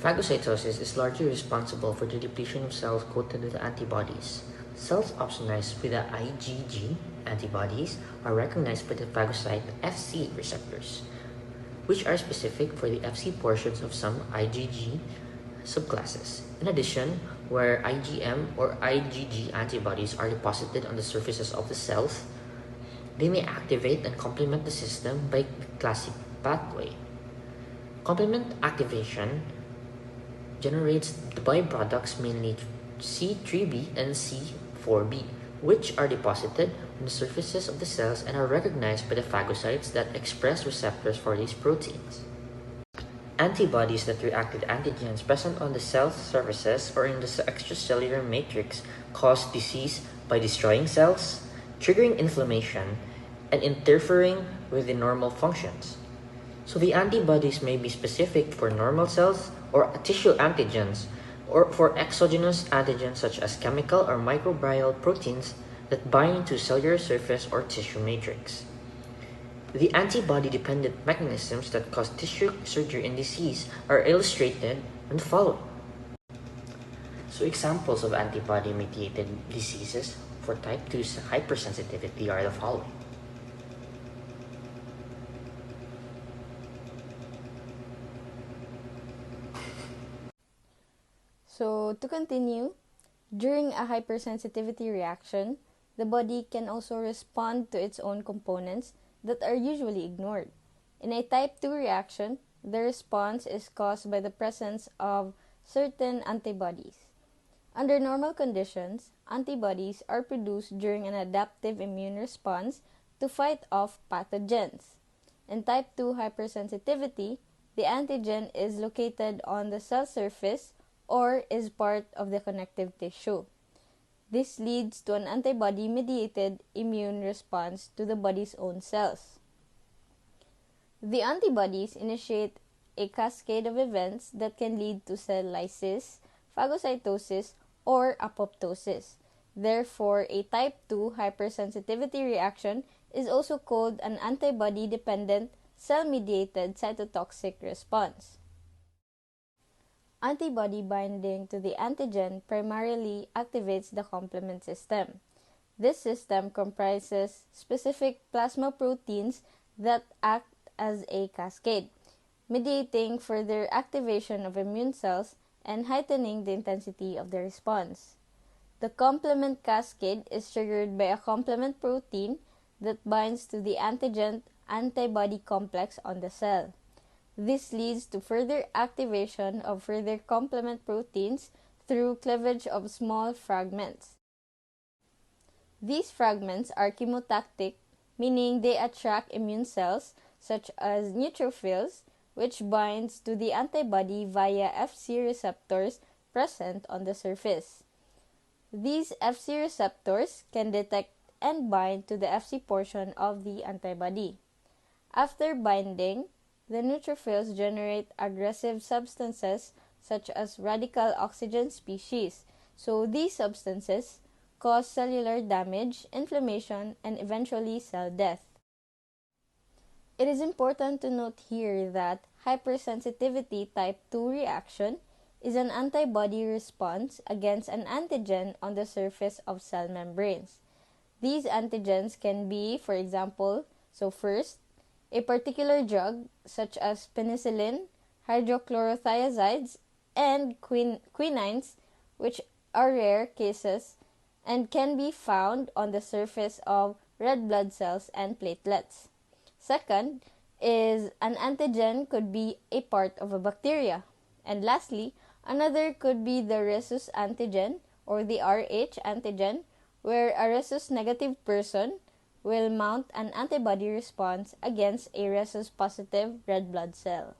Phagocytosis is largely responsible for the depletion of cells coated with antibodies. Cells opsonized with the IgG antibodies are recognized by the phagocyte Fc receptors, which are specific for the Fc portions of some IgG subclasses. In addition, where IgM or IgG antibodies are deposited on the surfaces of the cells, they may activate and complement the system by classic pathway. Complement activation generates the byproducts mainly C3b and C4b, which are deposited on the surfaces of the cells and are recognized by the phagocytes that express receptors for these proteins. Antibodies that react with antigens present on the cell surfaces or in the extracellular matrix cause disease by destroying cells, triggering inflammation, and interfering with the normal functions. So the antibodies may be specific for normal cells or tissue antigens, or for exogenous antigens such as chemical or microbial proteins that bind to cellular surface or tissue matrix. The antibody-dependent mechanisms that cause tissue surgery and disease are illustrated and following. So examples of antibody-mediated diseases for type 2 hypersensitivity are the following. So to continue, during a hypersensitivity reaction, the body can also respond to its own components that are usually ignored. In a type 2 reaction, the response is caused by the presence of certain antibodies. Under normal conditions, antibodies are produced during an adaptive immune response to fight off pathogens. In type 2 hypersensitivity, the antigen is located on the cell surface or is part of the connective tissue. This leads to an antibody-mediated immune response to the body's own cells. The antibodies initiate a cascade of events that can lead to cell lysis, phagocytosis, or apoptosis. Therefore, a type 2 hypersensitivity reaction is also called an antibody-dependent cell-mediated cytotoxic response. Antibody binding to the antigen primarily activates the complement system. This system comprises specific plasma proteins that act as a cascade, mediating further activation of immune cells and heightening the intensity of the response. The complement cascade is triggered by a complement protein that binds to the antigen antibody complex on the cell. This leads to further activation of further complement proteins through cleavage of small fragments. These fragments are chemotactic, meaning they attract immune cells such as neutrophils, which binds to the antibody via Fc receptors present on the surface. These Fc receptors can detect and bind to the Fc portion of the antibody. After binding, the neutrophils generate aggressive substances such as radical oxygen species. So these substances cause cellular damage, inflammation, and eventually cell death. It is important to note here that hypersensitivity type 2 reaction is an antibody response against an antigen on the surface of cell membranes. These antigens can be, for example, first, a particular drug such as penicillin, hydrochlorothiazides, and quinines, which are rare cases and can be found on the surface of red blood cells and platelets. Second is an antigen could be a part of a bacteria. And lastly, another could be the rhesus antigen or the Rh antigen, where a rhesus negative person will mount an antibody response against a rhesus positive red blood cell.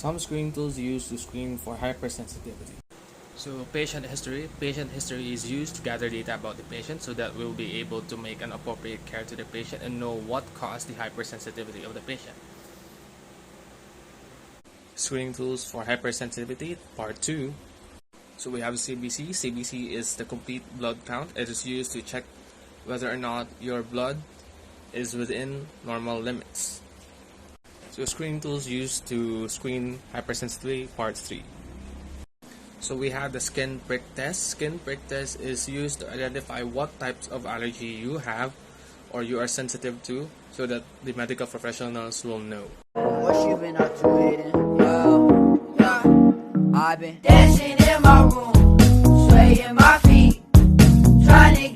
Some screening tools used to screen for hypersensitivity. So patient history. Patient history is used to gather data about the patient so that we'll be able to make an appropriate care to the patient and know what caused the hypersensitivity of the patient. Screening tools for hypersensitivity, part 2. So we have CBC. CBC is the complete blood count. It is used to check whether or not your blood is within normal limits. So screening tools used to screen hypersensitivity, part 3. So we have the skin prick test. Skin prick test is used to identify what types of allergy you have or you are sensitive to so that the medical professionals will know. What you been up to, Aiden? I've been dancing in my room, swaying my feet, trying to